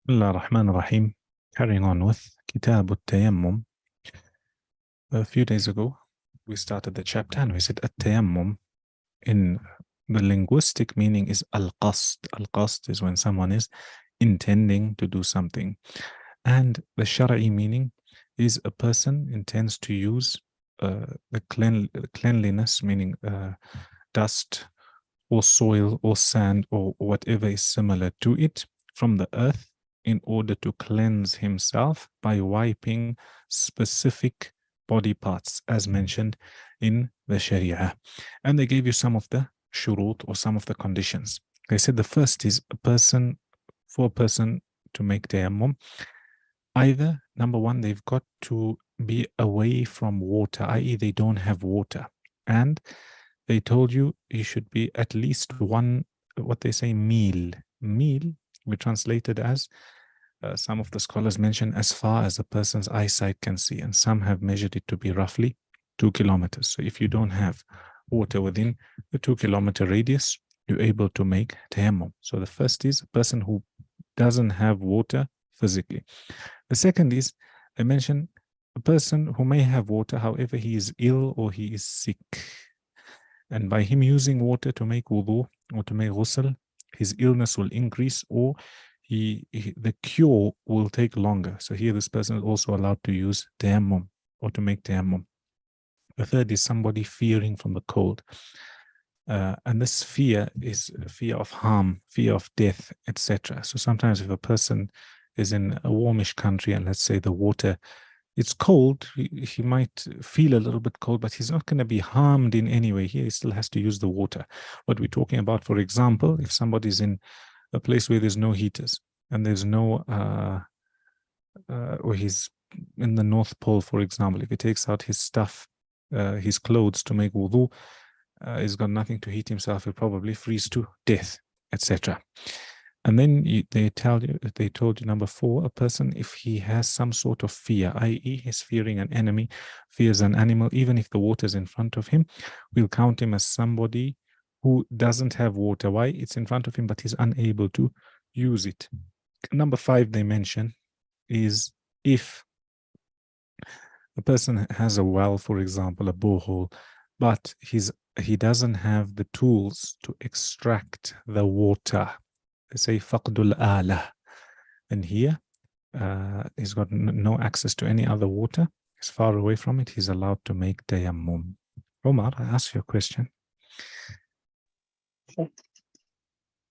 Bismillah ar-Rahman ar-Rahim. Carrying on with Kitab al-Tayammum. A few days ago, we started the chapter and we said at-Tayammum in the linguistic meaning is al-Qasd. Al-Qasd is when someone is intending to do something. And the Shara'i meaning is a person intends to use the cleanliness, meaning dust or soil or sand or whatever is similar to it from the earth in order to cleanse himself by wiping specific body parts as mentioned in the Sharia. And they gave you some of the shurut or some of the conditions. They said the first is for a person to make tayammum, either number one, they've got to be away from water, i.e. they don't have water. And they told you should be at least one, what they say, meal. Meal, we translated as, some of the scholars mention as far as a person's eyesight can see, and some have measured it to be roughly 2 kilometers. So if you don't have water within the 2 kilometer radius, you're able to make tayammum. So the first is a person who doesn't have water physically. The second is, they mention a person who may have water, however, he is ill or he is sick. And by him using water to make wudu or to make ghusl, his illness will increase or the cure will take longer. So here this person is also allowed to use tayammum or to make tayammum. The third is somebody fearing from the cold. And this fear is fear of harm, fear of death, etc. So sometimes if a person is in a warmish country and let's say the water, it's cold, he might feel a little bit cold, but he's not going to be harmed in any way. He still has to use the water. What we're talking about, for example, if somebody's in a place where there's no heaters and there's no, or he's in the North Pole, for example, if he takes out his stuff, his clothes to make wudu, he's got nothing to heat himself, he'll probably freeze to death, etc. And then they told you, number four, a person, if he has some sort of fear, i.e. he's fearing an enemy, fears an animal, even if the water is in front of him, we'll count him as somebody who doesn't have water. Why? It's in front of him, but he's unable to use it. Number five they mention is if a person has a well, for example, a borehole, but he doesn't have the tools to extract the water. They say faqdul ala, and here he's got no access to any other water. He's far away from it. He's allowed to make tayammum. Omar, I ask you a question.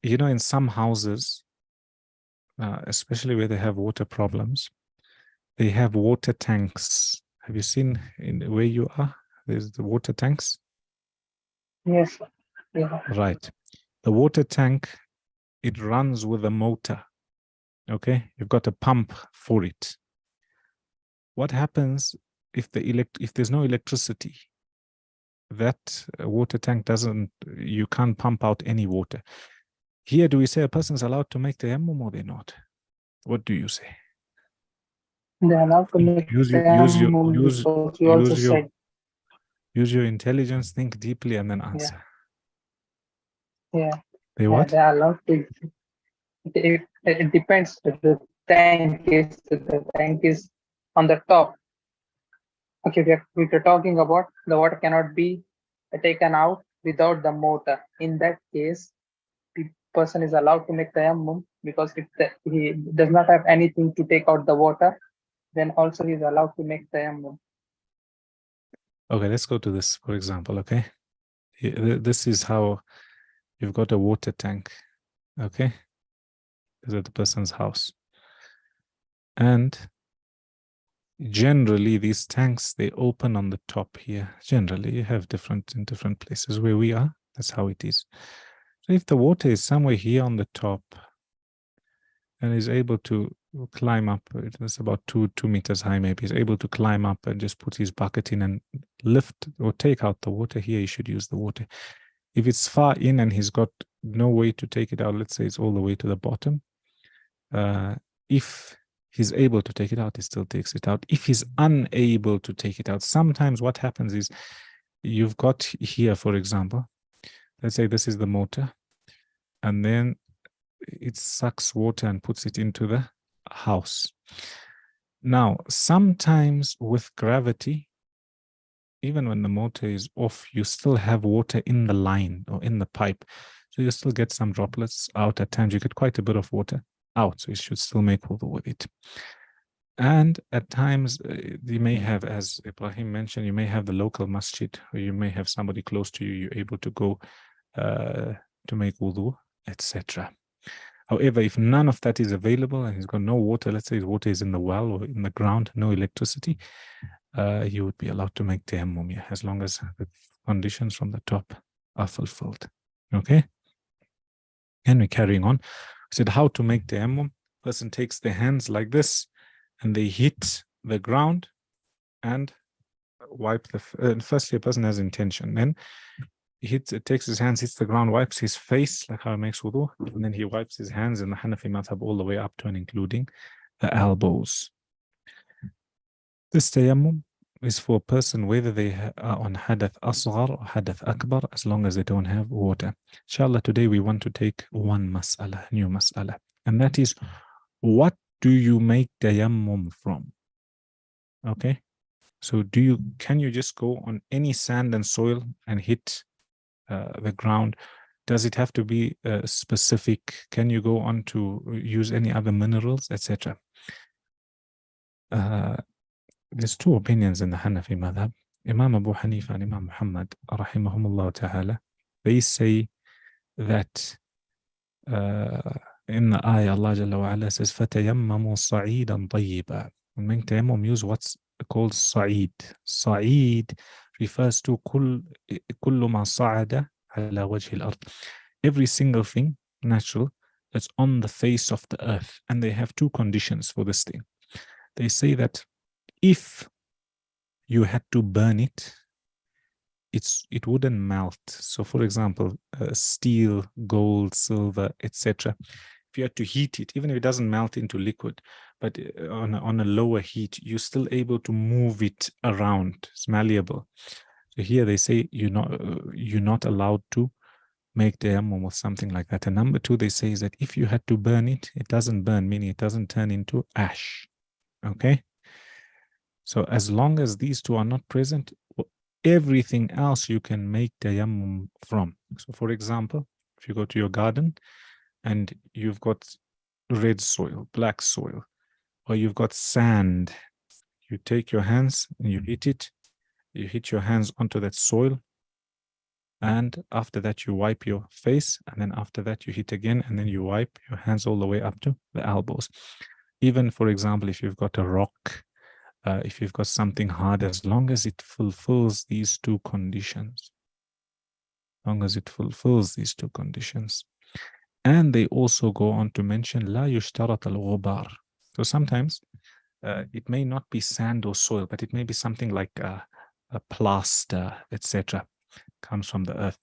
You know, in some houses, especially where they have water problems, they have water tanks. Have you seen where you are? There's the water tanks. Yes. Yeah. Right. The water tank, it runs with a motor. Okay, you've got a pump for it. What happens if there's no electricity? That water tank you can't pump out any water. Here, do we say a person's allowed to make tayammum or they're not? What do you say? They're allowed to make tayammum because you also said. Use your intelligence, think deeply, and then answer. Yeah. They what? They're allowed to. It depends. The tank is on the top. Okay, if you're talking about the water cannot be taken out without the motor. In that case, the person is allowed to make tayammum because if he does not have anything to take out the water, then also he's allowed to make tayammum. Okay, let's go to this, for example, okay? This is how you've got a water tank, okay? This is at the person's house. And generally, these tanks, they open on the top here. Generally, you have in different places where we are. That's how it is. So if the water is somewhere here on the top and is able to climb up, it's about two meters high maybe, he's able to climb up and just put his bucket in and lift or take out the water, here he should use the water. If it's far in and he's got no way to take it out, let's say it's all the way to the bottom, if he's able to take it out, he still takes it out. If he's unable to take it out, sometimes what happens is you've got here, for example, let's say this is the motor, and then it sucks water and puts it into the house. Now, sometimes with gravity, even when the motor is off, you still have water in the line or in the pipe. So you still get some droplets out at times. You get quite a bit of water out. So you should still make wudu with it. And at times, you may have, as Ibrahim mentioned, you may have the local masjid, or you may have somebody close to you, you're able to go to make wudu, etc. However, if none of that is available and he's got no water, let's say his water is in the well or in the ground, no electricity, you would be allowed to make tayammum, yeah, as long as the conditions from the top are fulfilled. Okay? And we're carrying on. We said how to make tayammum. Person takes their hands like this and they hit the ground and wipe the firstly a person has intention, then takes his hands, hits the ground, wipes his face like how he makes wudu, and then he wipes his hands in the Hanafi madhab all the way up to and including the elbows. This tayammum is for a person whether they are on hadath asghar or hadath akbar, as long as they don't have water. Inshallah, today we want to take one mas'ala, new mas'ala, and that is, what do you make tayammum from? Okay, so can you just go on any sand and soil and hit the ground? Does it have to be specific? Can you go on to use any other minerals, etc.? There's two opinions in the Hanafi madhab. Imam Abu Hanifa and Imam Muhammad, rahimahumullah ta'ala, they say that in the ayah, Allah Jalla wa Ala says, فَتَيَمَّمُوا صَعِيدًا طَيِّبًا. When making tayammum, use what's called sa'id. Sa'id refers to كل ما صعد على وجه الأرض. Every single thing, natural, that's on the face of the earth. And they have two conditions for this thing. They say that if you had to burn it, it wouldn't melt. So for example, steel, gold, silver, etc. If you had to heat it, even if it doesn't melt into liquid, but on a lower heat, you're still able to move it around. It's malleable. So here they say you're not allowed to make tayammum with something like that. And number two, they say is that if you had to burn it, it doesn't burn, meaning it doesn't turn into ash. Okay? So as long as these two are not present, everything else you can make tayammum from. So for example, if you go to your garden and you've got red soil, black soil, or you've got sand, you take your hands and you hit your hands onto that soil, and after that you wipe your face, and then after that you hit again, and then you wipe your hands all the way up to the elbows. Even, for example, if you've got a rock, if you've got something hard, as long as it fulfills these two conditions. And they also go on to mention لا يشترط الغبار. So sometimes it may not be sand or soil, but it may be something like a plaster, etc. comes from the earth.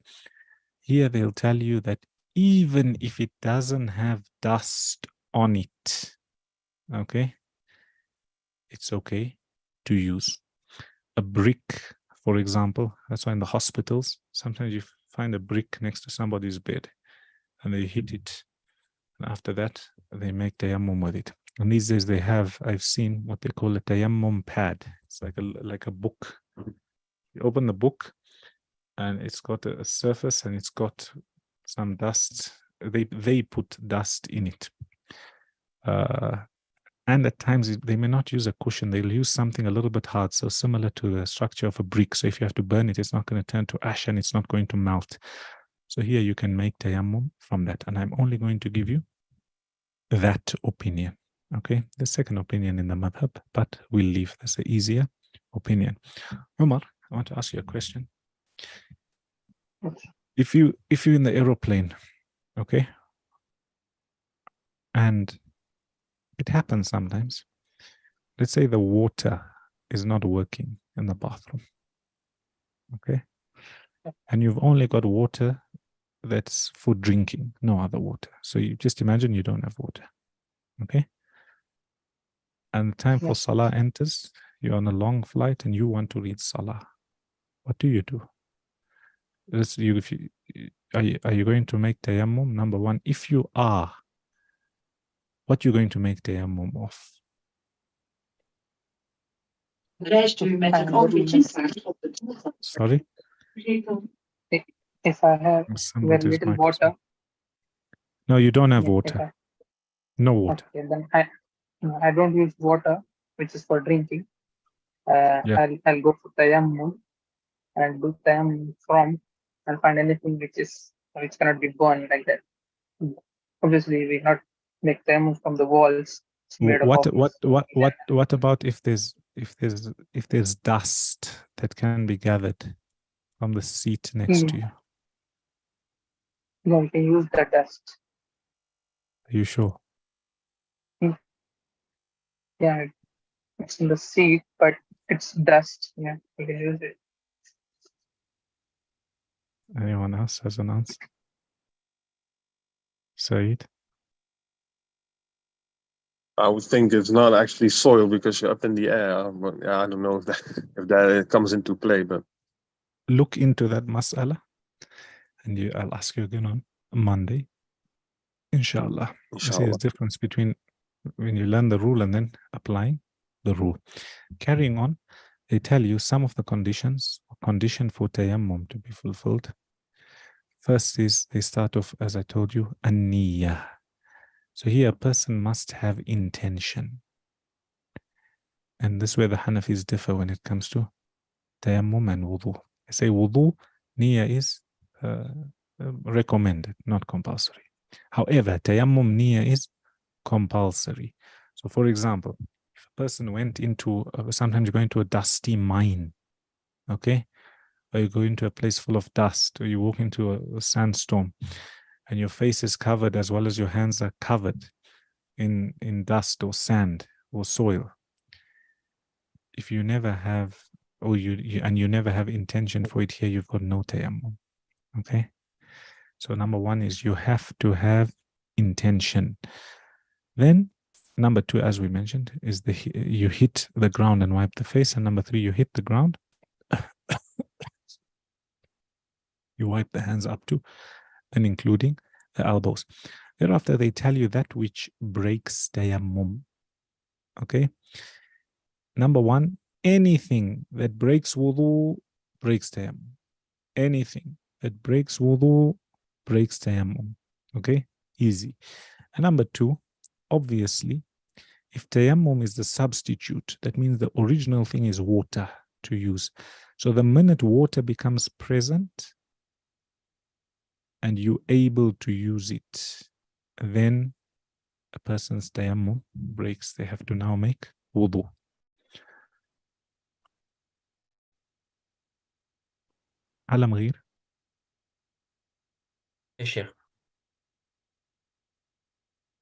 Here they'll tell you that even if it doesn't have dust on it, okay, it's okay to use. A brick, for example. That's why in the hospitals, sometimes you find a brick next to somebody's bed and they hit it. And after that, they make tayammum with it. And these days I've seen what they call a tayammum pad. It's like a book. You open the book and it's got a surface and it's got some dust. They put dust in it. And at times they may not use a cushion. They'll use something a little bit hard, so similar to the structure of a brick. So if you have to burn it, it's not going to turn to ash and it's not going to melt. So here you can make tayammum from that. And I'm only going to give you that opinion. Okay, the second opinion in the madhab, but we'll leave. That's an easier opinion. Umar, I want to ask you a question. If you're in the aeroplane, okay, and it happens sometimes. Let's say the water is not working in the bathroom, okay? And you've only got water that's for drinking, no other water. So you just imagine you don't have water, okay? And the time for Salah enters, you're on a long flight and you want to read Salah. What do you do? Are you going to make tayammum? Number one, if you are, What you're going to make tayammum of? Sorry? If I have very Somebody's little mic is on. water, No, you don't have yeah, water. No water. okay, then I don't use water, which is for drinking. Yeah. I'll go for tayammum and do tayammum from and find anything which cannot be burned like that. Obviously, we not make tayammum from the walls. It's made What of what about if there's dust that can be gathered from the seat next to you? No, we can use the dust. Are you sure? Yeah, it's in the seat, but it's dust. Yeah, we can use it. Anyone else has an answer? Said? I would think it's not actually soil because you're up in the air. But yeah, I don't know if that comes into play. But Look into that mas'ala, and I'll ask you again on Monday. Inshallah. You see, there's difference between when you learn the rule and then applying the rule. Carrying on, they tell you some of the conditions, condition for tayammum to be fulfilled. First is they start off, as I told you, an-niyyah. So here a person must have intention. And this is where the Hanafis differ when it comes to tayammum and wudu. They say wudu, niyyah is recommended, not compulsory. However, tayammum niyyah is compulsory. So for example, if a person went into, sometimes you go into a dusty mine, okay? Or you go into a place full of dust, or you walk into a sandstorm, and your face is covered as well as your hands are covered in dust or sand or soil. If you never have, or you never have intention for it here, you've got no tayammum. Okay. So number one is you have to have intention. Then number two, as we mentioned, is you hit the ground and wipe the face. And number three, you hit the ground. You wipe the hands up to and including the elbows. Thereafter, they tell you that which breaks tayammum. Okay. Number one, anything that breaks wudu breaks tayammum. Anything that breaks wudu breaks tayammum. Okay, easy. And number two, obviously, if tayammum is the substitute, that means the original thing is water to use. So the minute water becomes present and you're able to use it, then a person's tayammum breaks. They have to now make wudu. Alam Ghair?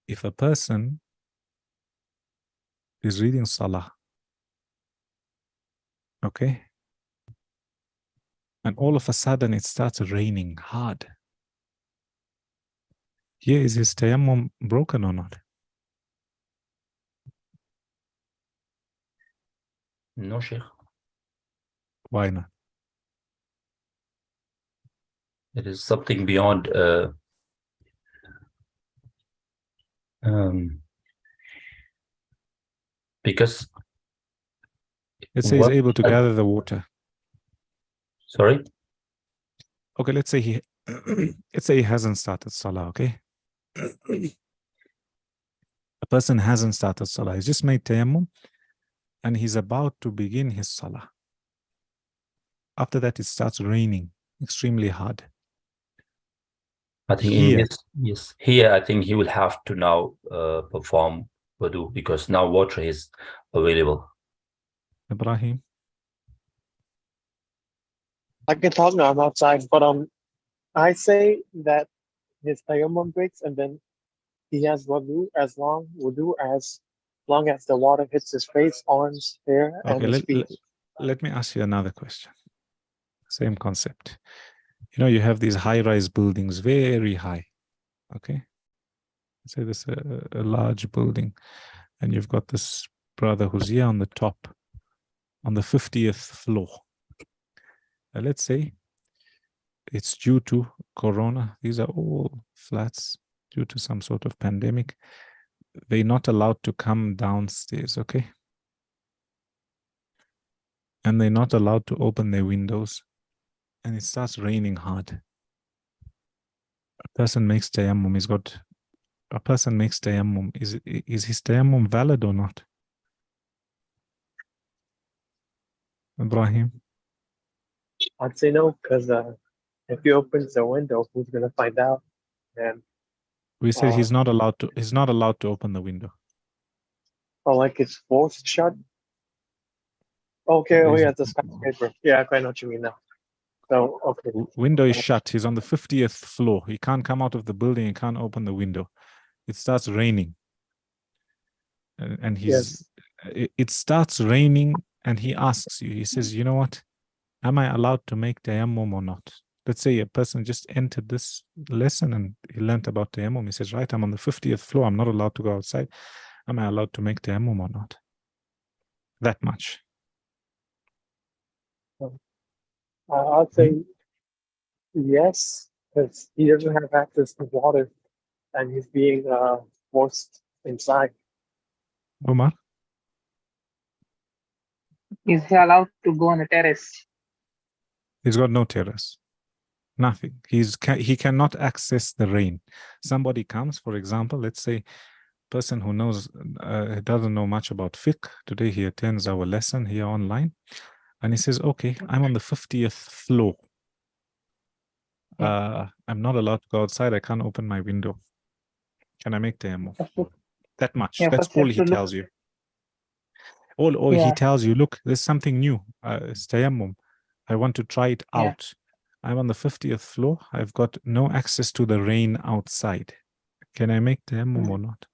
If a person is reading Salah, okay, and all of a sudden it starts raining hard, here is his tayammum broken or not? No, Sheikh. Why not? It is something beyond because Let's say he's able to gather the water. Sorry? Okay, let's say he hasn't started Salah, okay? A person hasn't started Salah. He's just made tayammum and he's about to begin his Salah. After that, it starts raining extremely hard. I think Here, here I think he will have to now perform wudu because now water is available. Ibrahim, I can talk now. I'm outside, but I say that his tayammum breaks, and then he has wudu as long as the water hits his face, arms, hair, and his feet. Let me ask you another question. Same concept. You know, you have these high-rise buildings, very high. Okay, let's say this a large building, and you've got this brother who's here on the top, on the 50th floor. Let's say it's due to Corona. These are all flats due to some sort of pandemic. they're not allowed to come downstairs, okay? And they're not allowed to open their windows. And it starts raining hard. A person makes tayammum, a person makes tayammum. Is his tayammum valid or not? Ibrahim? I'd say no, because if he opens the window, who's gonna find out? And We said he's not allowed to open the window. like it's forced shut. Okay, oh Is- yeah, the skyscraper. Yeah, I know what you mean now. So okay. Window is shut. He's on the 50th floor. He can't come out of the building. He can't open the window. It starts raining. And it starts raining and he asks you, he says, you know what? Am I allowed to make tayammum or not? Let's say a person just entered this lesson and he learned about tayammum. He says, right, I'm on the 50th floor. I'm not allowed to go outside. Am I allowed to make tayammum or not? That much. I'll say yes, because he doesn't have access to water, and he's being forced inside. Omar? Is he allowed to go on a terrace? He's got no terrace. Nothing. He cannot access the rain. Somebody comes, for example, let's say person who knows doesn't know much about fiqh. Today he attends our lesson here online. And he says, okay, I'm on the 50th floor. I'm not allowed to go outside. I can't open my window. Can I make tayammum? That much. Yeah, That's first you all have he to tells look. you. Or he Yeah. tells you, look, there's something new. It's tayammum. I want to try it Yeah. out. I'm on the 50th floor. I've got no access to the rain outside. Can I make tayammum or not?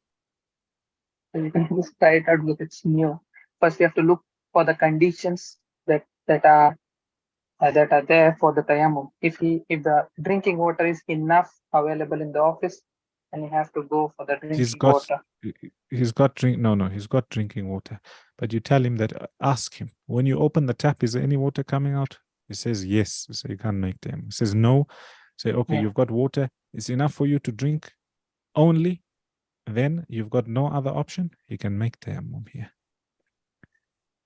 So you can just try it out because it's new. First, you have to look for the conditions that are there for the tayammum. If the drinking water is enough available in the office, then you have to go for the drinking water. He's got drinking water. But you tell him that, ask him, when you open the tap, is there any water coming out? He says yes. So you can't make tayammum. He says no. Say, okay, Yeah. you've got water. It's enough for you to drink only. Then you've got no other option. He can make tayammum here.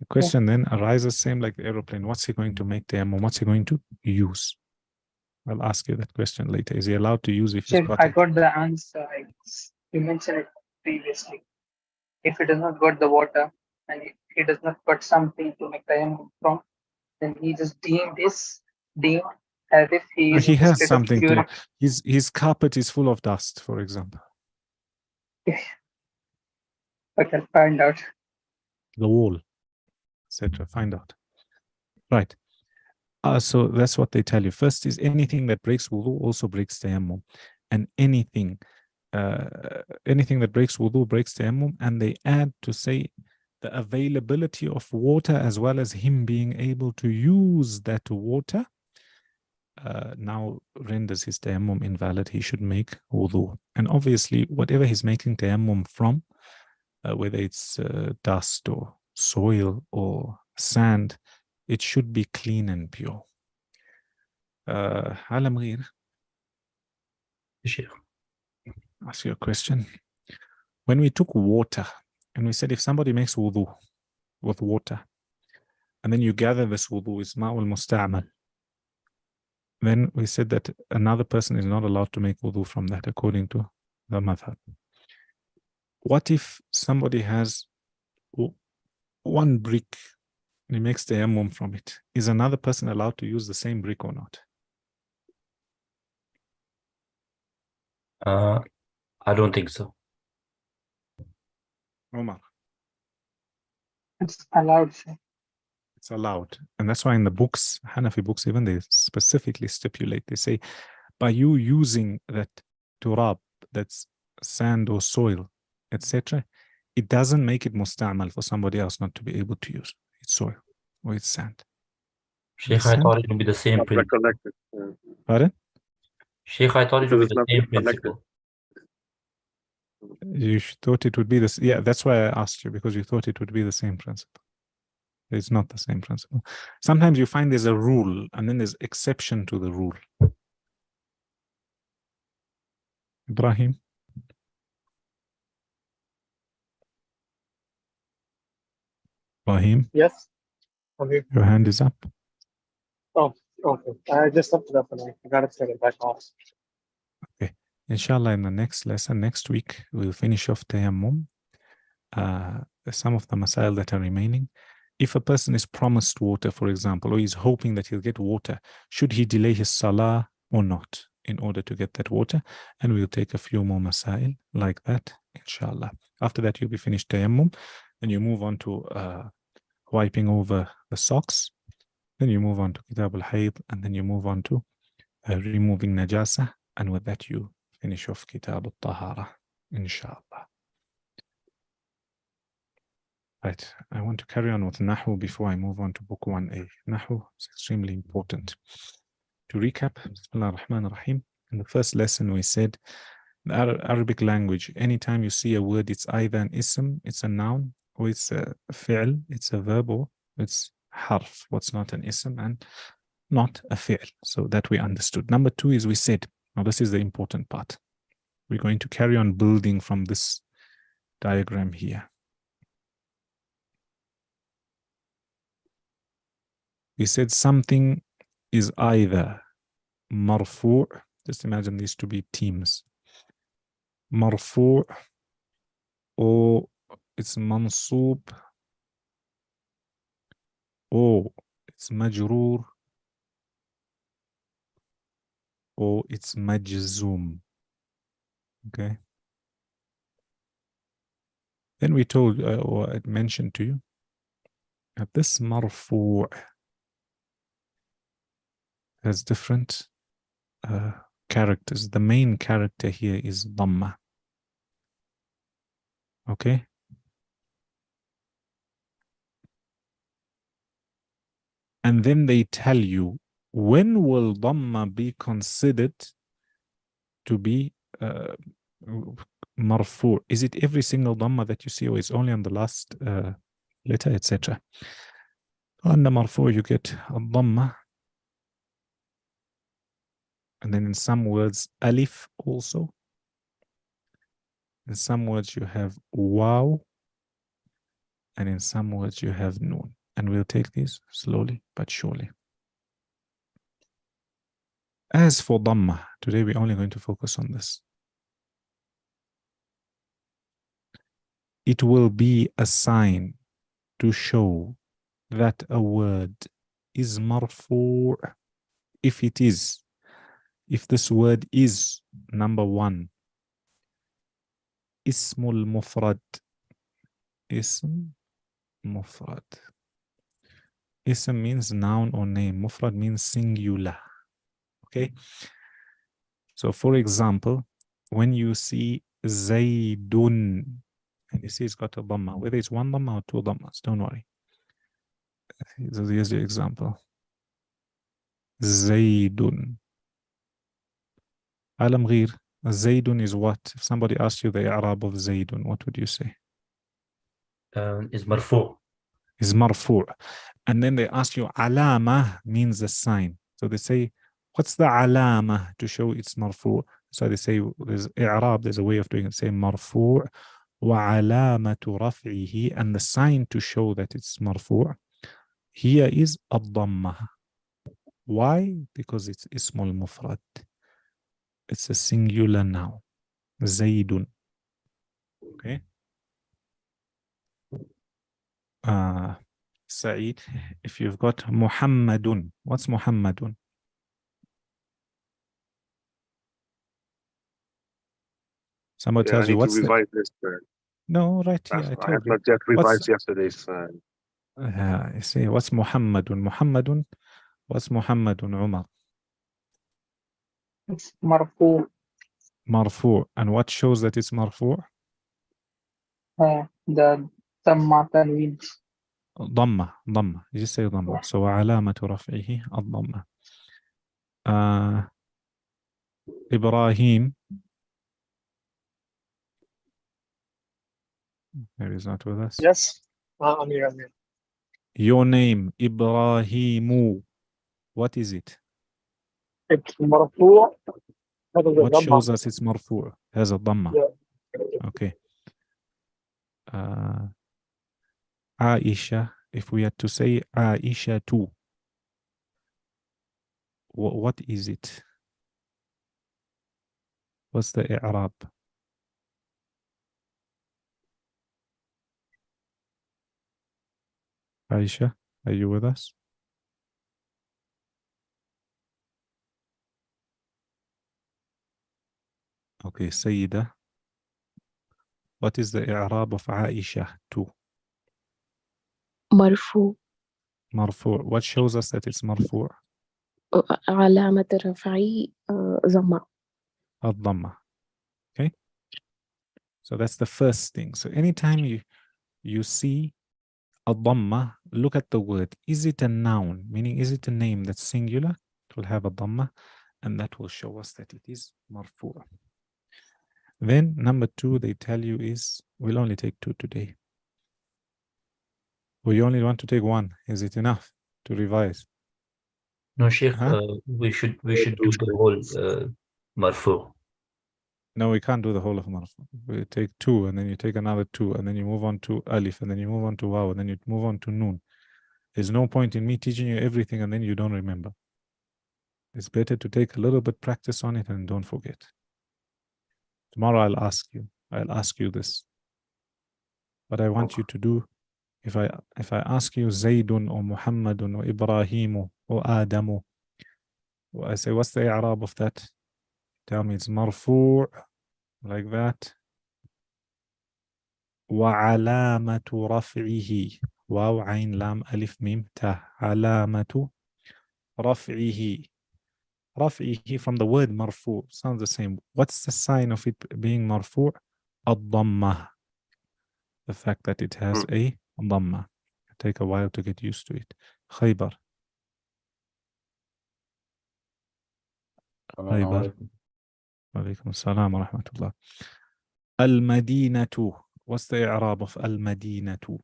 The question then arises, same like the aeroplane. What's he going to make tayammum? What's he going to use? I'll ask you that question later. Is he allowed to use if he's got I it? got the answer. You mentioned it previously. If he does not got the water and he does not got something to make tayammum from, then he just deemed as if he is He in the has state of something to. purity. His carpet is full of dust, for example. Okay, find out. The wall, etc. Find out. Right. So that's what they tell you. First is anything that breaks wudu also breaks tayammum, and anything that breaks wudu breaks tayammum, and they add to say the availability of water as well as him being able to use that water now renders his tayammum invalid. He should make wudu, and obviously whatever he's making tayammum from, whether it's dust or soil or sand, it should be clean and pure. Alam Gheer, ask you a question. When we took water and we said if somebody makes wudu with water and then you gather this wudu, it's ma'ul musta'mal, then we said that another person is not allowed to make wudu from that according to the madhab. What if somebody has one brick and he makes tayammum from it? Is another person allowed to use the same brick or not? I don't think so. Omar. It's allowed. It's allowed. And that's why in the books, Hanafi books, even they specifically stipulate, they say, by you using that turab, that's sand or soil, etc., it doesn't make it musta'mal for somebody else not to be able to use. It's soil or it's sand. Sheikh, I thought it would be the same Not principle. recollected. Pardon? Sheikh, I thought it would be Because the it's same not connected. principle. You thought it would be this. Yeah, that's why I asked you, because you thought it would be the same principle. It's not the same principle. Sometimes you find there's a rule and then there's exception to the rule. Ibrahim? Rahim, Yes. Okay. your hand is up. Oh, okay. I just left it up and I gotta turn it back off. Inshallah, in the next lesson, next week, we'll finish off tayammum. Some of the masail that are remaining. If a person is promised water, for example, or he's hoping that he'll get water, should he delay his salah or not in order to get that water? And we'll take a few more masail like that, inshallah. After that, you'll be finished tayammum, and you move on to wiping over the socks. Then you move on to kitab al-hayd, and then you move on to removing najasa, and with that you finish off kitab al-tahara, inshallah. Right, I want to carry on with Nahu before I move on to book 1a. Nahu is extremely important. To recap, Bismillah ar-Rahman ar-Rahim. In the first lesson we said, the Arabic language, anytime you see a word, it's either an ism, it's a noun, or it's a fi'l, it's a verb, or it's harf, what's not an ism and not a fi'l. So that we understood. Number 2 is we said, now this is the important part. We're going to carry on building from this diagram here. We said something is either marfu', just imagine these to be teams, marfu', or it's mansoob, or it's majroor, or it's majzoom. Okay. Then we told, or I mentioned to you, that this marfu' has different characters. The main character here is dhamma. Okay. And then they tell you, when will dhamma be considered to be marfu'? Is it every single dhamma that you see, or is only on the last letter, etc.? On the marfu' you get a dhamma, and then in some words alif also. In some words you have waw, and in some words you have noon. And we'll take these slowly but surely. As for dhamma, today we're only going to focus on this. It will be a sign to show that a word is marfu' if it is, if this word is, number 1, ismul mufrad. Ism mufrad. Ism means noun or name. Mufrad means singular. Okay. So for example, when you see Zaydun, and you see it's got a dhamma, whether it's one dhamma or 2 dhammas, don't worry. So here's the example. Zaydun. Alam Ghir, Zaydun is what? If somebody asks you the i'rab of Zaydun, what would you say? Is marfu'. Is marfu'. And then they ask you, alama means a sign. So they say, what's the alama to show it's marfu'? So they say, there's i'rab, there's a way of doing it. Say marfu' wa alamatu raf'ihi, and the sign to show that it's marfu' here is ad-dhamma. Why? Because it's ismul mufrad. It's a singular noun. Zaydun. Okay. Saeed, if you've got Muhammadun, what's Muhammadun? Somebody tells I you need what's to the... revise this. No, right here, I I told have you. not yet revised What's... yesterday's. You see, what's Muhammadun? Muhammadun, what's Muhammadun, Umar? It's marfu. Marfu'. And what shows that it's marfu'? The dhamma tanween. Dhamma, dhamma. You just say dhamma. So alamatu raf'ihi ad-dhamma. Ibrahim. There is not with us. Yes. I'm here. Your name, Ibrahimu. What is it? It's marfu'. What shows us it's marfu'? Has a dhamma. Yeah. Okay. Aisha, If we had to say Aisha too, what is it? What's the i'rab? Aisha, are you with us? Okay, Sayyida. What is the i'rab of Aisha too? مرفوع. Marfu'. What shows us that it's marfu'? علامة رفعه ضمة. الضمة. Okay. So that's the first thing. So anytime you see a dhamma, look at the word. Is it a noun? Meaning, is it a name that's singular? It will have a dhamma, and that will show us that it is marfu'. Then number 2, they tell you is, we'll only take 2 today. Or you only want to take 1. Is it enough to revise? No, Sheikh, Huh? we should do the whole marfu. No, we can't do the whole of marfu. We take 2, and then you take another 2, and then you move on to alif, and then you move on to waw, and then you move on to noon. There's no point in me teaching you everything and then you don't remember. It's better to take a little bit practice on it and don't forget. Tomorrow I'll ask you this. What I want you to do, if I ask you Zaydun or Muhammadun or Ibrahimu or Adamu, I say, what's the i'rab of that? Tell me it's marfu' like that. وعلامة رفعه واو عين لام ألف ميم تاء علامة رفعه. رفعه from the word marfu' sounds the same. What's the sign of it being marfu'? الضمة. The fact that it has a dhamma. Take a while to get used to it. Khaybar. Khaybar. Alaykum assalam wa rahmatullah. Al-Madinatu. What's the i'rab of Al-Madinatu?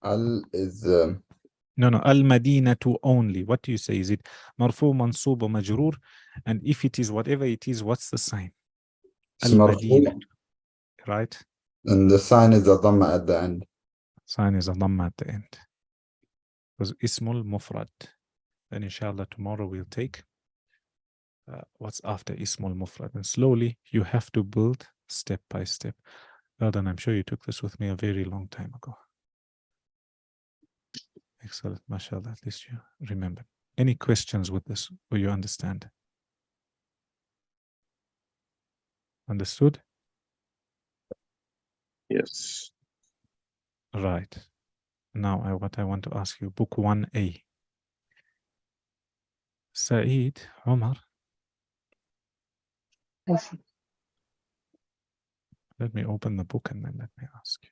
Al is No, Al-Madinatu only. What do you say? Is it marfu, mansub, or majroor? And if it is whatever it is, what's the sign? Al-Madinatu. Right? and the sign is a dhamma at the end. Sign is a dhamma at the end. Because ismul mufrad. Then inshallah tomorrow we'll take what's after ismul mufrad. And slowly you have to build step by step. Well done. I'm sure you took this with me a very long time ago. Excellent. MashaAllah. At least you remember. Any questions with this or you understand? Understood? Yes. Right. Now what I want to ask you, book 1A. Saeed, Omar, Yes. let me open the book and then let me ask you.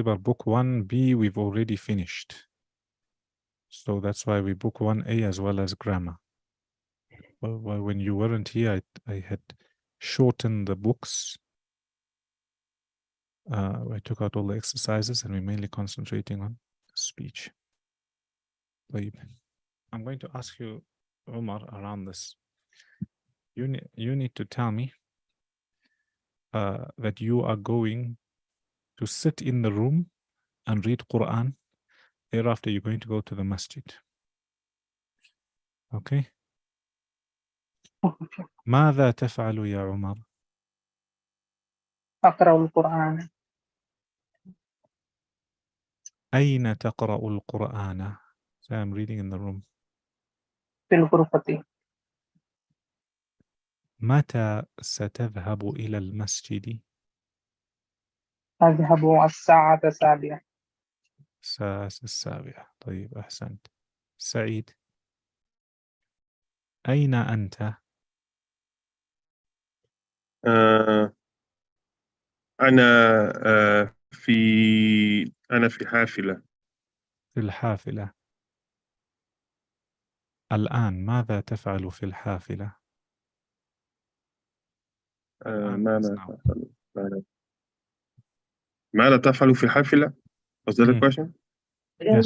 But book 1B, we've already finished. So that's why we book 1A as well as grammar. Well, when you weren't here, I had shortened the books. I took out all the exercises and we're mainly concentrating on speech. I'm going to ask you, Omar, around this. You need to tell me that you are going to sit in the room and read Quran. Thereafter, you're going to go to the masjid. Okay? ماذا تفعل يا عمر؟ أقرأ القرآن. أين تقرأ القرآن? So I'm reading in the room. في الغرفة. متى ستذهب إلى المسجد؟ أذهب الساعة 7. الساعة 7. طيب أحسنت. سعيد أين أنت؟ أنا في حافلة. في الحافلة. الآن ماذا تفعل في الحافلة؟ ماذا تفعل في الحافلة؟ Was that a Hmm. question? Yeah.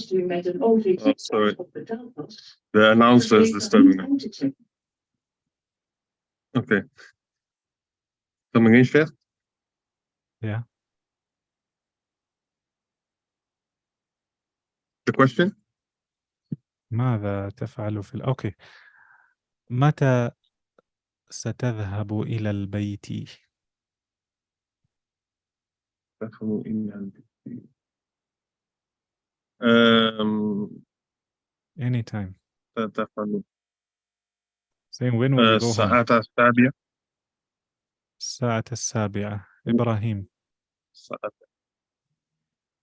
Oh, sorry. The announcer is disturbing me. Okay. Coming in, Sheikh? Yeah. The question? ماذا تفعل في أوكي. متى ستذهب إلى البيت؟ Anytime. تفعل Saying when will you go home? الساعة السابعة. الساعة السابعة. إبراهيم.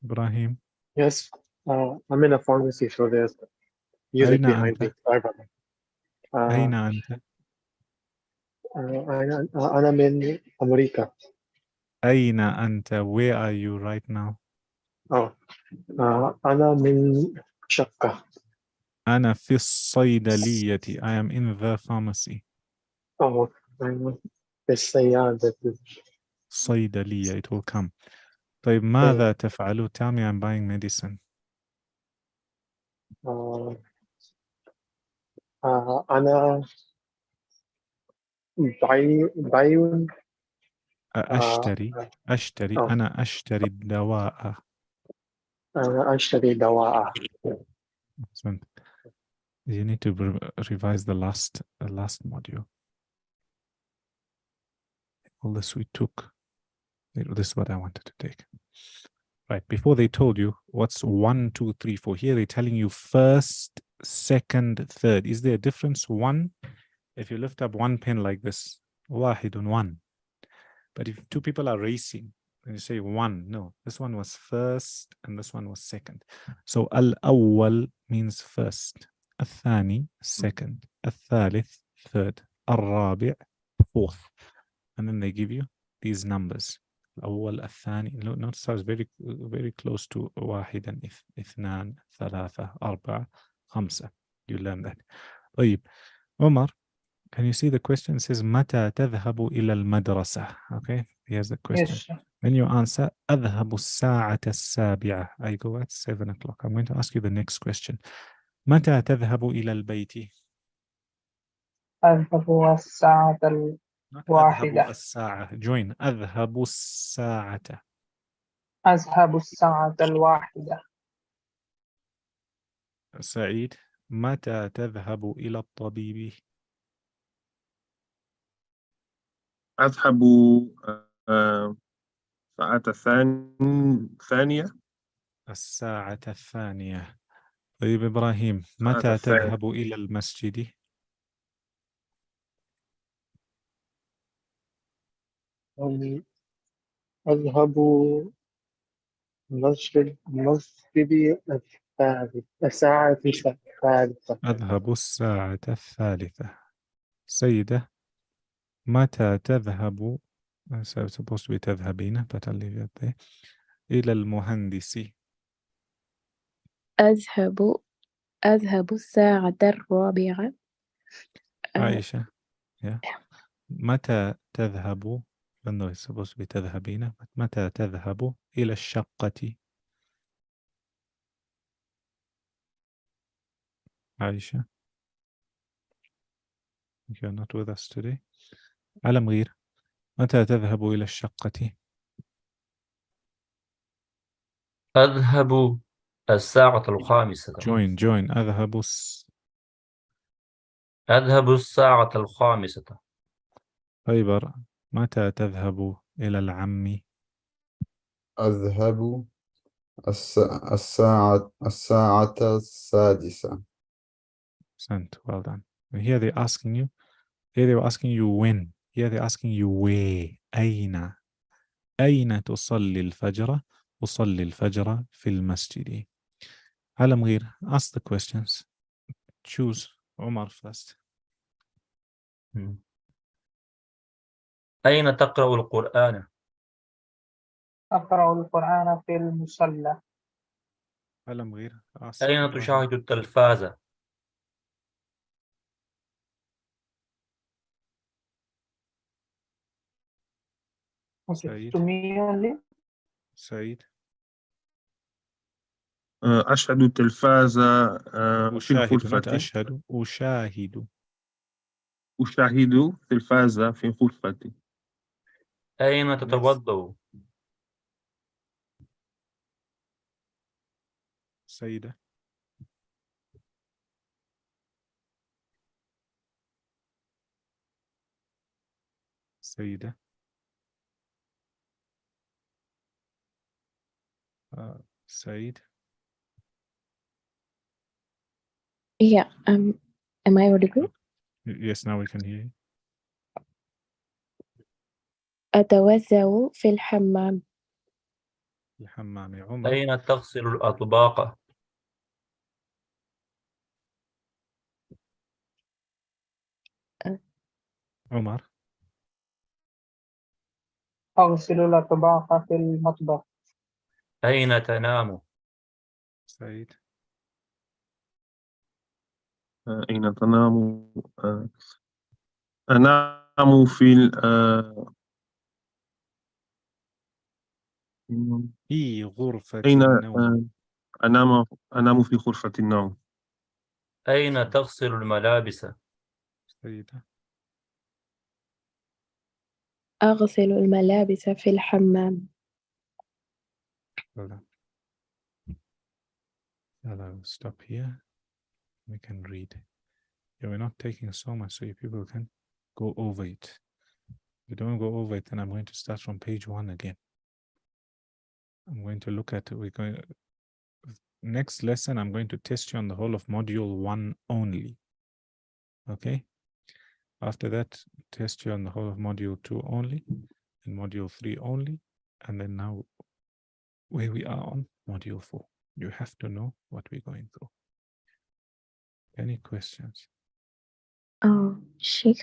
إبراهيم. Yes, I'm in a pharmacy, so there's music أين behind me. أنت؟ Sorry about that. أين أنت؟ أنا من أمريكا. أين أنت? Where are you right now? أنا من شقة. أنا في الصيدلية. I am in the pharmacy. أنا في السيارة. صيدلية. It will come. طيب ماذا تفعل? Tell me I'm buying medicine. أنا بايون. أشتري. أنا أشتري الدواء. أنا أشتري دواء. Excellent. You need to revise the last module. All this we took. This is what I wanted to take. Right. Before they told you what's 1, 2, 3, 4. Here they're telling you first, second, third. Is there a difference? One, if you lift up one pen like this, wahidun, one. But if two people are racing, and you say one, no, this one was first and this one was second. So al-awwal means first, al-thani, second, al-thalith, third, al-rabi', fourth. And then they give you these numbers. الأول الثاني. Notice I was very close to واحدا اثنان ثلاثة أربعة خمسة. You learn that. طيب Omar, can you see the question? It says متى تذهب إلى المدرسة? Okay, here's the question. Yes. When you answer أذهب الساعة السابعة, I go at 7 o'clock. I'm going to ask you the next question. متى تذهب إلى البيت? أذهب الساعة أذهب الواحدة. الساعة. Join. أذهب الساعة. أذهب الساعة الواحدة. سعيد. متى تذهب إلى الطبيب؟ أذهب الساعة الثانية. الساعة الثانية. طيب إبراهيم، متى تذهب إلى المسجد؟ أذهب مسجد الساعة الثالثة. أذهب الساعة الثالثة. سيدة، متى تذهب؟ supposed to be تذهبين but I'll leave it there. إلى المهندس. أذهب الساعة الرابعة. عائشة. yeah. متى تذهب؟ no, it's supposed to be تذهبين but متى تذهب إلى الشقة؟ عائشة. You're not with us today. علم غير. متى تذهب إلى الشقة؟ أذهب الساعة الخامسة. join. أذهب الساعة الخامسة. خيبر. متى تذهب إلى العم؟ أذهب الساعة السادسة. Sent. Well done. And here they're asking you. Here they were asking you when. Here they're asking you where. أين تصلي الفجر؟ أصلي الفجر في المسجد. علم غير. Ask the questions. Choose. Omar first. أين تقرأ القرآن؟ أقرأ القرآن في المصلى. علم غير. أين تشاهد التلفاز؟ Okay. To me only. سعيد. أشهد التلفاز في أشاهد not غرفتي. أشهد أشاهد أشاهد تلفاز في غرفتي. أين تتوضأ؟ سيدة سيدة سعيد. Yeah, am I audible? Yes, now we can hear you. أتوضأ في الحمام. الحمام. عمر. أين تغسل الأطباق؟ عمر. أغسل الأطباق في المطبخ. أين تنام؟ سعيد. أين تنام؟ أنام في في غرفة أين النوم. أنام في غرفة النوم. أين تغسل الملابس؟ سيدة. أغسل الملابس في الحمام. لا لا, stop here. We can read. Yeah, we're not taking so much, so you people can go over it. If you don't go over it, then I'm going to start from page 1 again. I'm going to look at, next lesson, I'm going to test you on the whole of module 1 only. Okay? After that, test you on the whole of module 2 only, and module 3 only, and then now where we are on module 4. You have to know what we're going through. Any questions? Sheikh,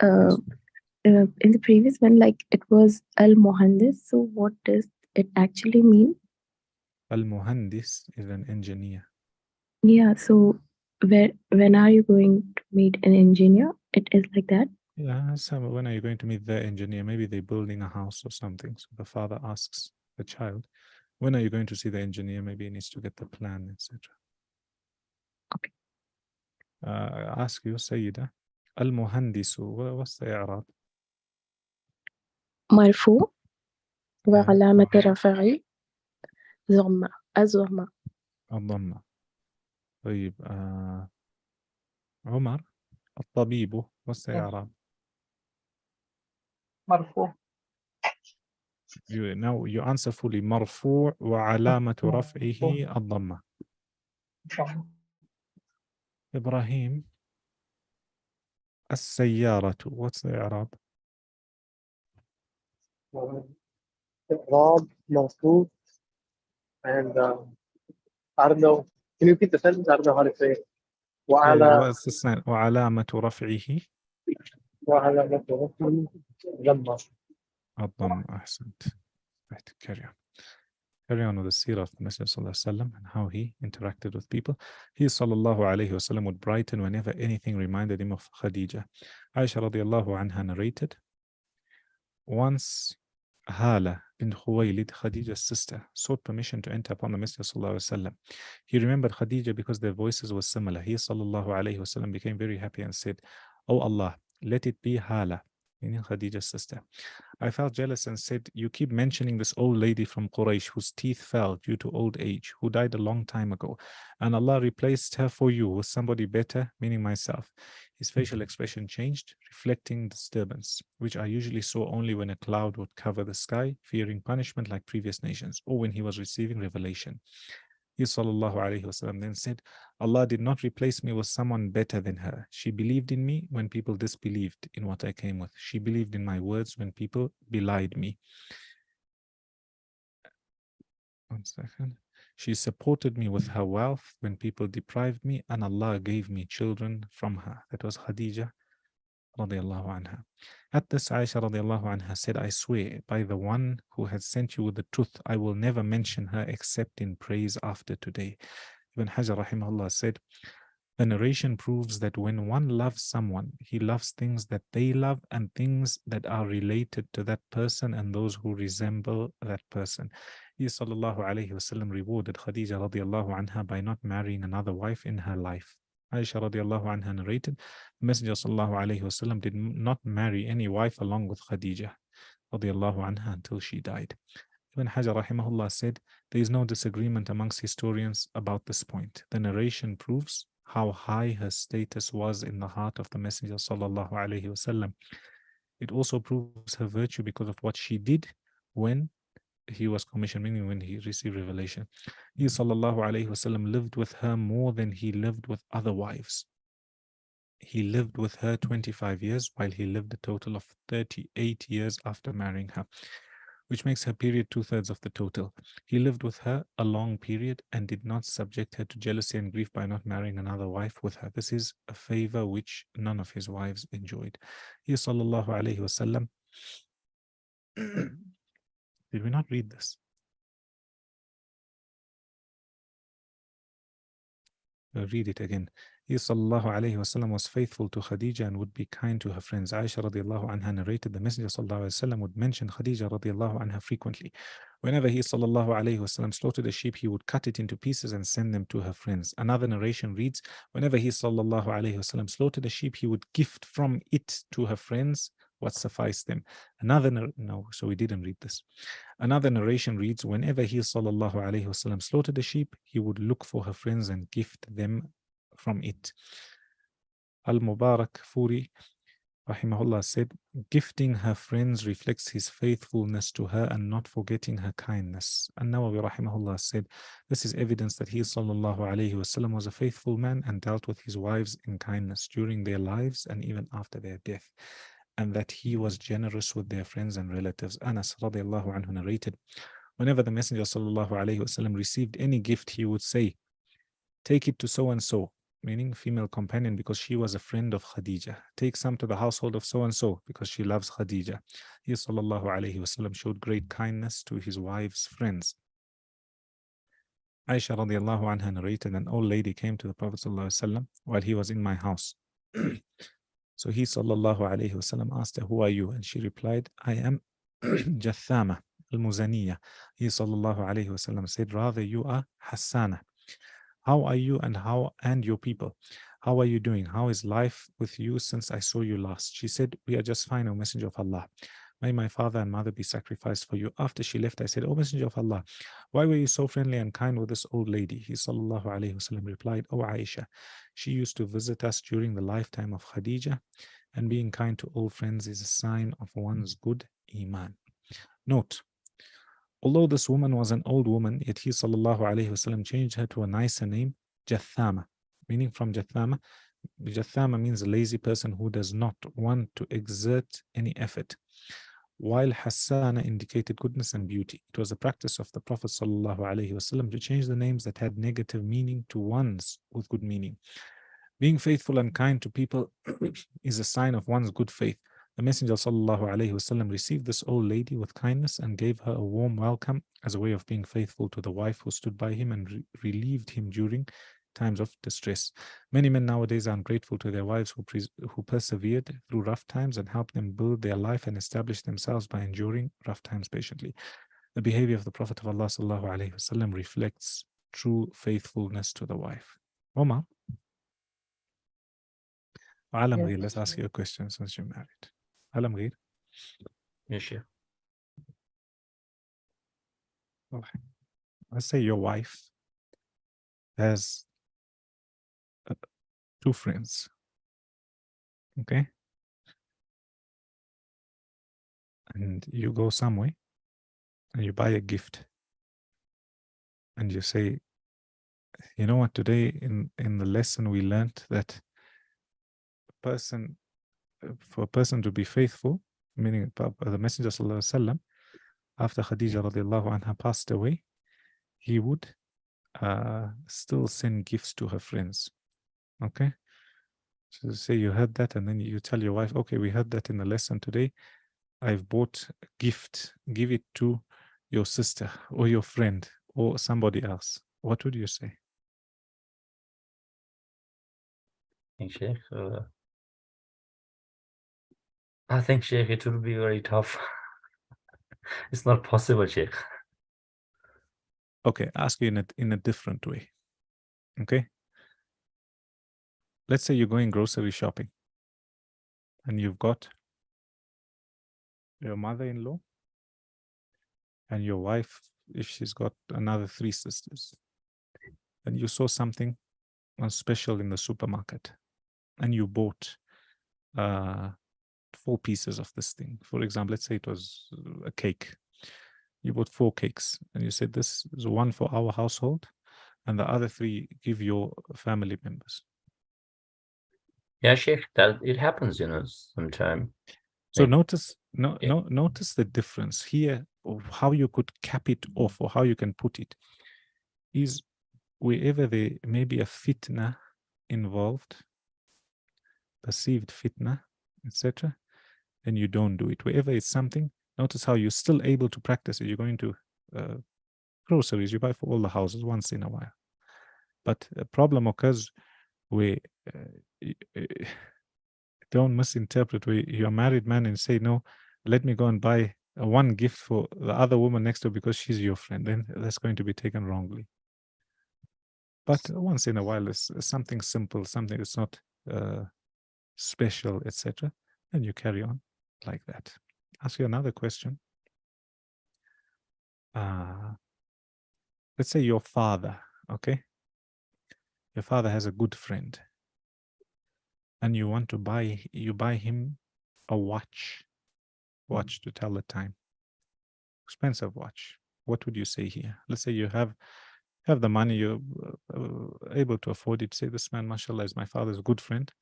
Yes. in the previous one, like it was Al-Muhandis, so what does it actually mean? Al-Muhandis is an engineer. Yeah, so when are you going to meet an engineer? It is like that? Yeah, so when are you going to meet the engineer? Maybe they're building a house or something. So the father asks the child, when are you going to see the engineer? Maybe he needs to get the plan, etc. Okay. Ask you, Sayyida, Al-Muhandisu, what's the i'rab? مرفوع وعلامة رفعه ضمة الضمة. الضمة. طيب عمر, الطبيب, what's the i'rab? مرفوع. Now you answer fully. مرفوع وعلامة رفعه الضمة. إبراهيم, السيارة, what's the i'rab? Rob, مرفوع, and I don't know. Can you repeat the sentence? I don't know how to say it. وعلامة رفعه وعلى ضمة. الضم. أحسنت. Carry on. Carry on with the seerah of the Messenger sallallahu alaihi wasallam and how he interacted with people. He sallallahu alaihi wasallam would brighten whenever anything reminded him of Khadija. Aisha radiallahu anha narrated, once Hala bint Khuwaylid, Khadija's sister, sought permission to enter upon the Messenger sallallahu alaihi wasallam. He remembered Khadija because their voices were similar. He sallallahu alaihi wasallam became very happy and said, "Oh Allah, let it be Hala," meaning Khadija's sister. I felt jealous and said, "You keep mentioning this old lady from Quraysh whose teeth fell due to old age, who died a long time ago, and Allah replaced her for you with somebody better," meaning myself. His facial expression changed, reflecting disturbance, which I usually saw only when a cloud would cover the sky, fearing punishment like previous nations, or when he was receiving revelation. He sallallahu alaihi wasallam then said, "Allah did not replace me with someone better than her. She believed in me when people disbelieved in what I came with. She believed in my words when people belied me." One second. "She supported me with her wealth when people deprived me, and Allah gave me children from her." That was Khadija radiallahu anha. At this, Aisha radiallahu anha said, "I swear by the one who has sent you with the truth, I will never mention her except in praise after today." Ibn Hajar rahimahullah said, The narration proves that when one loves someone, he loves things that they love and things that are related to that person and those who resemble that person. He sallallahu alayhi wasallam rewarded Khadija radiallahu anha by not marrying another wife in her life. Aisha radiallahu anha narrated, the Messenger sallallahu alayhi wasallam did not marry any wife along with Khadija radiallahu anha until she died. Ibn Hajar rahimahullah said, there is no disagreement amongst historians about this point. The narration proves how high her status was in the heart of the Messenger sallallahu alaihi wasallam. It also proves her virtue because of what she did when he was commissioned, meaning when he received revelation. He sallallahu alaihi wasallam lived with her more than he lived with other wives. He lived with her 25 years, while he lived a total of 38 years after marrying her, which makes her period 2/3 of the total. He lived with her a long period and did not subject her to jealousy and grief by not marrying another wife with her. This is a favor which none of his wives enjoyed. He sallallahu alayhi wasallam. Did we not read this? I'll read it again. He sallallahu alayhi wasallam was faithful to Khadija and would be kind to her friends. Aisha radiallahu anha narrated the Messenger sallallahu alayhi wasallam would mention Khadija radiallahu anha frequently. Whenever he sallallahu alayhi wasallam slaughtered a sheep, he would cut it into pieces and send them to her friends. Another narration reads, whenever he sallallahu alayhi wasallam slaughtered a sheep, he would gift from it to her friends what sufficed them. So we didn't read this. Another narration reads, whenever he sallallahu alayhi wasallam slaughtered a sheep, he would look for her friends and gift them from it. Al-Mubarak Furi rahimahullah said, gifting her friends reflects his faithfulness to her and not forgetting her kindness. An-Nawawi rahimahullah said, this is evidence that he sallallahu alayhi wasallam was a faithful man and dealt with his wives in kindness during their lives and even after their death, and that he was generous with their friends and relatives. Anas radiallahu anhu narrated, whenever the Messenger sallallahu alayhi wasallam received any gift, he would say, take it to so-and-so, meaning female companion, because she was a friend of Khadija. Take some to the household of so-and-so, because she loves Khadija. He sallallahu alayhi wasallam showed great kindness to his wife's friends. Aisha radiallahu anha narrated, an old lady came to the Prophet sallallahu alayhi wasallam while he was in my house. So he sallallahu alayhi wasallam asked her, who are you? And she replied, I am Jathama al-Muzaniya. He sallallahu alayhi wasallam said, rather you are Hassana. How are you and your people? How are you doing? How is life with you since I saw you last? She said, we are just fine, O Messenger of Allah. May my father and mother be sacrificed for you. After she left, I said, O Messenger of Allah, why were you so friendly and kind with this old lady? He sallallahu alayhi wasallam replied, O Aisha, she used to visit us during the lifetime of Khadija, and being kind to old friends is a sign of one's good iman. Note, although this woman was an old woman, yet he sallallahu alayhi wasallam changed her to a nicer name, Jathama, meaning from Jathama. Jathama means a lazy person who does not want to exert any effort, while Hassana indicated goodness and beauty. It was a practice of the Prophet sallallahu alayhi wasallam to change the names that had negative meaning to ones with good meaning. Being faithful and kind to people is a sign of one's good faith. The Messenger sallallahu alayhi wasallam received this old lady with kindness and gave her a warm welcome as a way of being faithful to the wife who stood by him and relieved him during times of distress. Many men nowadays are ungrateful to their wives who persevered through rough times and helped them build their life and establish themselves by enduring rough times patiently. The behavior of the Prophet of Allah sallallahu alayhi wasallam reflects true faithfulness to the wife. Omar, Alam Gheer, let's ask you a question since you're married. Alam Gheer. Yes, yeah. Okay. Let's say your wife has two friends. Okay. And you go somewhere and you buy a gift. And you say, you know what, today in the lesson we learned that for a person to be faithful, meaning the Messenger sallallahu alaihi wasallam, after Khadija radiallahu anha passed away, he would still send gifts to her friends. Okay, so say you heard that, and then you tell your wife, okay, we heard that in the lesson today, I've bought a gift, give it to your sister or your friend or somebody else. What would you say? Sheikh, I think, Sheikh, it will be very tough. It's not possible, Sheikh. Okay, ask you in a different way. Okay. Let's say you're going grocery shopping and you've got your mother-in-law and your wife, if she's got another 3 sisters, and you saw something special in the supermarket and you bought 4 pieces of this thing. For example, let's say it was a cake. You bought 4 cakes and you said, this is one for our household and the other 3 give your family members. Yeah, Sheikh, that it happens, sometime. So Like, notice yeah. notice the difference here of how you could cap it off or how you can put it is wherever there may be a fitna involved, perceived fitna, etc., then you don't do it. Wherever it's something, notice how you're still able to practice it. You're going to groceries, you buy for all the houses once in a while. But a problem occurs where don't misinterpret, where you're a married man and say, no, let me go and buy one gift for the other woman next door because she's your friend. Then that's going to be taken wrongly. But once in a while, it's something simple, something that's not special, etc. And you carry on like that. Ask you another question. Let's say your father, okay? Your father has a good friend and you want to buy him a watch to tell the time. Expensive watch. What would you say here? Let's say you have the money, you're able to afford it. Say, this man, mashallah, is my father's good friend.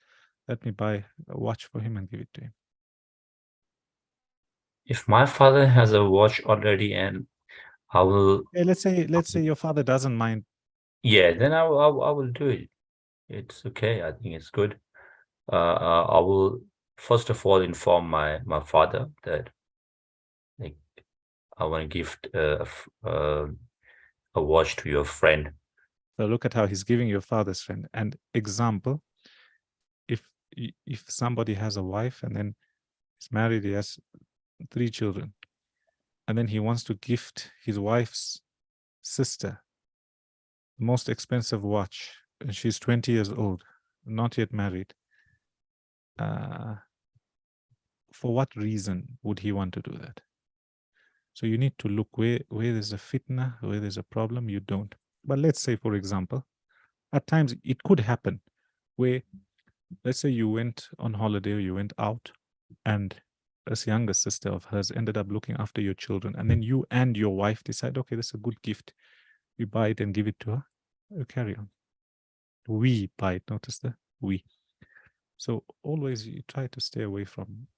Let me buy a watch for him and give it to him. If my father has a watch already and I will... Yeah, let's say your father doesn't mind. Yeah, then I will do it. It's okay. I think it's good. I will first of all inform my father that, like, I want to gift a watch to your friend. So look at how he's giving your father's friend. And example, if somebody has a wife and then he's married, he has 3 children, and then he wants to gift his wife's sister the most expensive watch, and she's 20 years old, not yet married. For what reason would he want to do that? So you need to look where there's a fitna, where there's a problem, you don't. But let's say, for example, at times it could happen where, let's say you went on holiday or you went out and this younger sister of hers ended up looking after your children, and then you and your wife decide, okay, this is a good gift. We buy it and give it to her. You carry on. We buy it. Notice the we. So always you try to stay away from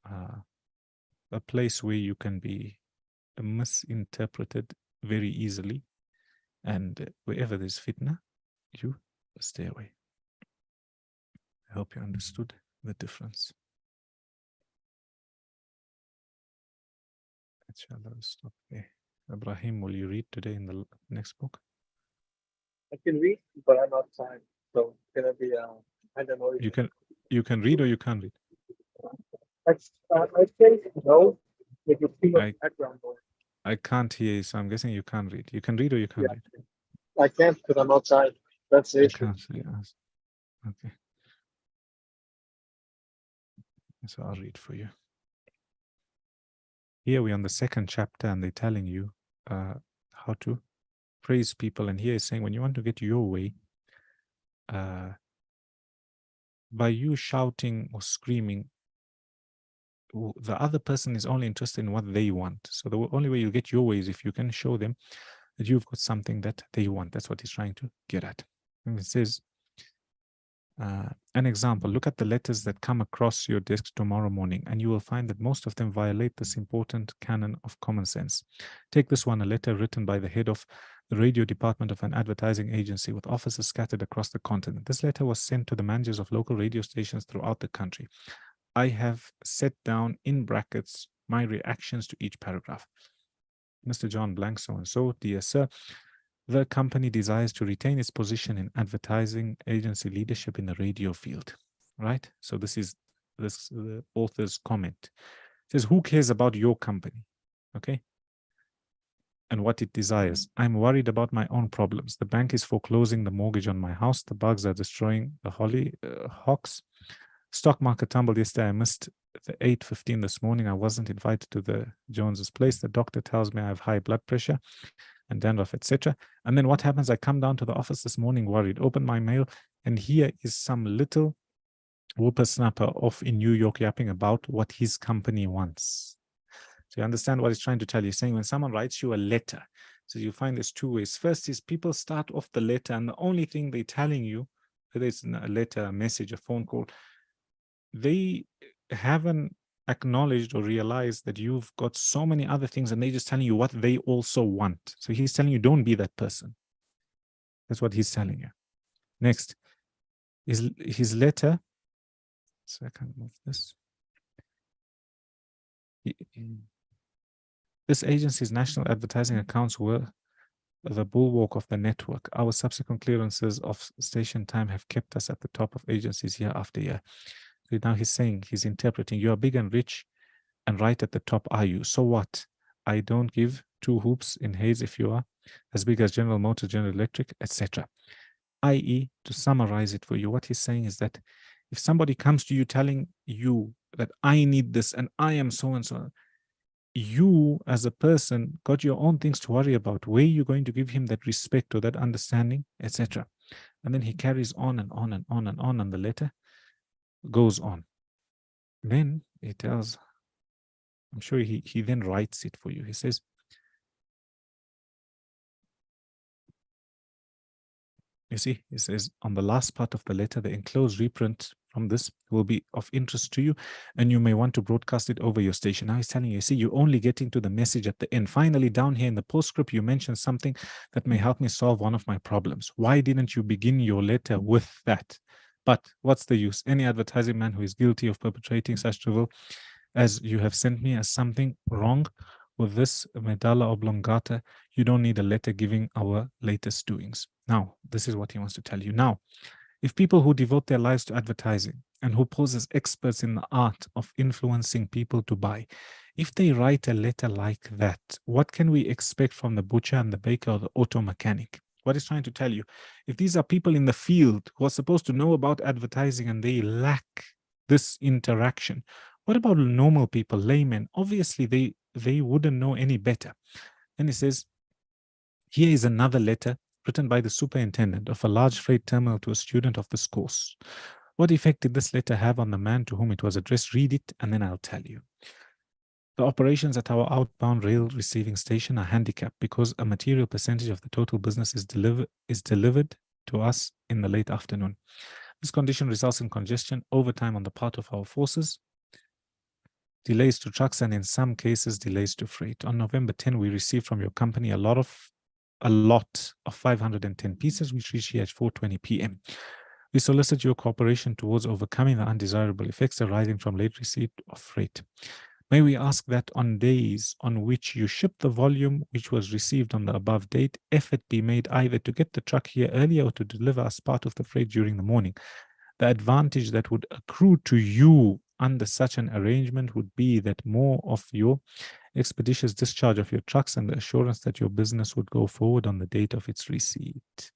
a place where you can be misinterpreted very easily, and wherever there's fitna, you stay away. I hope you understood the difference. Inshallah, we'll stop there. Ibrahim, will you read today in the next book? I can read, but I'm outside, so it's gonna be I don't know. You can read or you can't read. I say no. If you feel background noise. I can't hear you, so I'm guessing you can't read. You can read or you can't read. I can't because I'm outside. That's the You issue. can't see us. Okay. So I'll read for you. Here we're on the 2nd chapter, and they're telling you how to praise people. And here is saying, when you want to get your way, by you shouting or screaming, the other person is only interested in what they want. So the only way you get your way is if you can show them that you've got something that they want. That's what he's trying to get at. And it says, an example, look at the letters that come across your desk tomorrow morning, and you will find that most of them violate this important canon of common sense. Take this one, a letter written by the head of the radio department of an advertising agency with offices scattered across the continent. This letter was sent to the managers of local radio stations throughout the country. I have set down in brackets my reactions to each paragraph. Mr. John Blank, so-and-so, dear sir, the company desires to retain its position in advertising agency leadership in the radio field. right? So this is the author's comment. It says, who cares about your company? Okay. And what it desires. I'm worried about my own problems. The bank is foreclosing the mortgage on my house. The bugs are destroying the hollyhocks. Stock market tumbled yesterday. I missed the 8:15 this morning. I wasn't invited to the Jones's place. The doctor tells me I have high blood pressure and dandruff, etc. And then what happens? I come down to the office this morning worried, open my mail, and here is some little whippersnapper off in New York yapping about what his company wants. So you understand what he's trying to tell you. He's saying when someone writes you a letter, so you find there's two ways. First is people start off the letter, and the only thing they're telling you, whether it's a letter, a message, a phone call, they haven't acknowledged or realized that you've got so many other things, and they're just telling you what they also want. So he's telling you, don't be that person. That's what he's telling you. Next, his letter. So I can't move this. This agency's national advertising accounts were the bulwark of the network. Our subsequent clearances of station time have kept us at the top of agencies year after year. So now he's saying, he's interpreting, you are big and rich and right at the top are you. So what? I don't give two hoops in haze if you are as big as General Motors, General Electric, etc. I.e., to summarize it for you, what he's saying is that if somebody comes to you telling you that I need this and I am so and so, you as a person got your own things to worry about. Where you're going to give him that respect or that understanding, etc. And then he carries on and on and on and on, and the letter goes on. Then he tells, I'm sure he then writes it for you. He says, you see, he says on the last part of the letter, the enclosed reprint from this will be of interest to you, and you may want to broadcast it over your station. Now he's telling you, see, you're only getting to the message at the end. Finally, down here in the postscript, you mentioned something that may help me solve one of my problems. Why didn't you begin your letter with that? But what's the use? Any advertising man who is guilty of perpetrating such trivial as you have sent me as something wrong with this medulla oblongata, you don't need a letter giving our latest doings. Now, this is what he wants to tell you. Now, if people who devote their lives to advertising and who pose as experts in the art of influencing people to buy, if they write a letter like that, what can we expect from the butcher and the baker or the auto mechanic? What he's trying to tell you, if these are people in the field who are supposed to know about advertising and they lack this interaction, what about normal people, laymen? Obviously, they wouldn't know any better. And he says, here is another letter written by the superintendent of a large freight terminal to a student of this course. What effect did this letter have on the man to whom it was addressed? Read it, and then I'll tell you. The operations at our outbound rail receiving station are handicapped because a material percentage of the total business is delivered to us in the late afternoon. This condition results in congestion, overtime on the part of our forces, delays to trucks, and in some cases, delays to freight. On November 10, we received from your company a lot of 510 pieces, which reached here at 4:20 p.m. We solicit your cooperation towards overcoming the undesirable effects arising from late receipt of freight. May we ask that on days on which you ship the volume which was received on the above date, effort be made either to get the truck here earlier or to deliver us part of the freight during the morning. The advantage that would accrue to you under such an arrangement would be that more of your expeditious discharge of your trucks and the assurance that your business would go forward on the date of its receipt.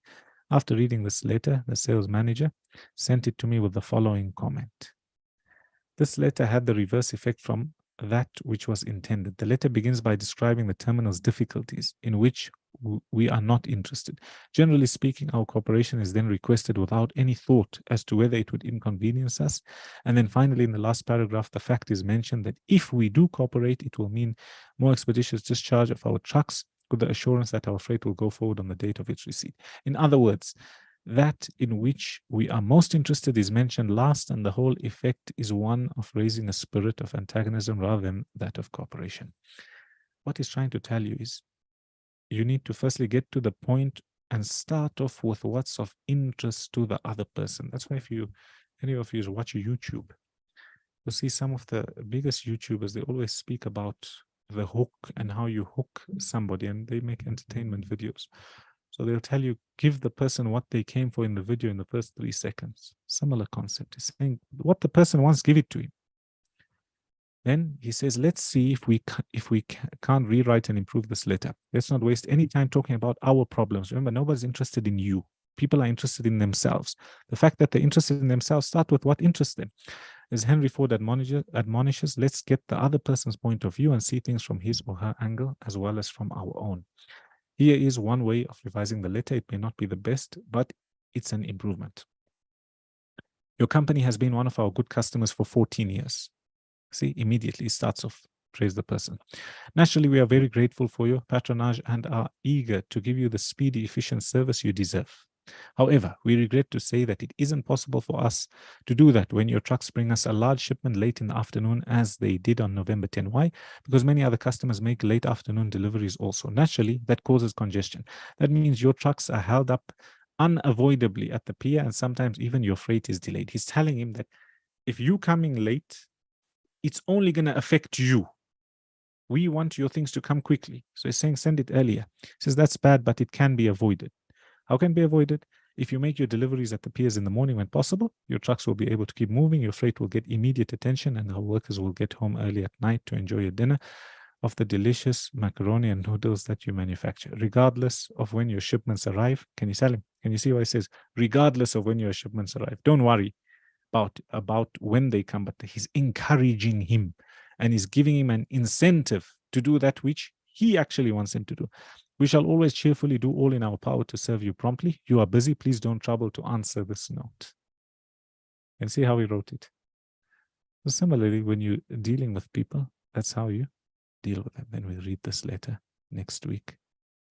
After reading this letter, the sales manager sent it to me with the following comment. This letter had the reverse effect from that which was intended. The letter begins by describing the terminal's difficulties, in which we are not interested. Generally speaking, our cooperation is then requested without any thought as to whether it would inconvenience us. And then finally, in the last paragraph, the fact is mentioned that if we do cooperate, it will mean more expeditious discharge of our trucks with the assurance that our freight will go forward on the date of its receipt. In other words, that in which we are most interested is mentioned last, and the whole effect is one of raising a spirit of antagonism rather than that of cooperation. What he's trying to tell you is you need to firstly get to the point and start off with what's of interest to the other person. That's why if any of you watch YouTube, you'll see some of the biggest YouTubers, they always speak about the hook and how you hook somebody, and they make entertainment videos. So they'll tell you, give the person what they came for in the video in the first 3 seconds. Similar concept. He's saying what the person wants, give it to him. Then he says, let's see if we can't rewrite and improve this letter. Let's not waste any time talking about our problems. Remember, nobody's interested in you. People are interested in themselves. The fact that they're interested in themselves, start with what interests them. As Henry Ford admonishes, let's get the other person's point of view and see things from his or her angle as well as from our own. Here is one way of revising the letter. It may not be the best, but it's an improvement. Your company has been one of our good customers for 14 years. See, immediately it starts off, praise the person. Naturally, we are very grateful for your patronage and are eager to give you the speedy, efficient service you deserve. However, we regret to say that it isn't possible for us to do that when your trucks bring us a large shipment late in the afternoon, as they did on November 10. Why? Because many other customers make late afternoon deliveries also. Naturally, that causes congestion. That means your trucks are held up unavoidably at the pier, and sometimes even your freight is delayed. He's telling him that if you coming late, it's only going to affect you. We want your things to come quickly. So he's saying, send it earlier. He says, that's bad, but it can be avoided. How can it be avoided? If you make your deliveries at the piers in the morning when possible, your trucks will be able to keep moving, your freight will get immediate attention, and our workers will get home early at night to enjoy your dinner of the delicious macaroni and noodles that you manufacture, regardless of when your shipments arrive. Can you tell him? Can you see why it says, regardless of when your shipments arrive? Don't worry about when they come, but he's encouraging him and he's giving him an incentive to do that which he actually wants him to do. We shall always cheerfully do all in our power to serve you promptly. You are busy. Please don't trouble to answer this note. And see how he wrote it. So similarly, when you're dealing with people, that's how you deal with them. Then we read this letter next week.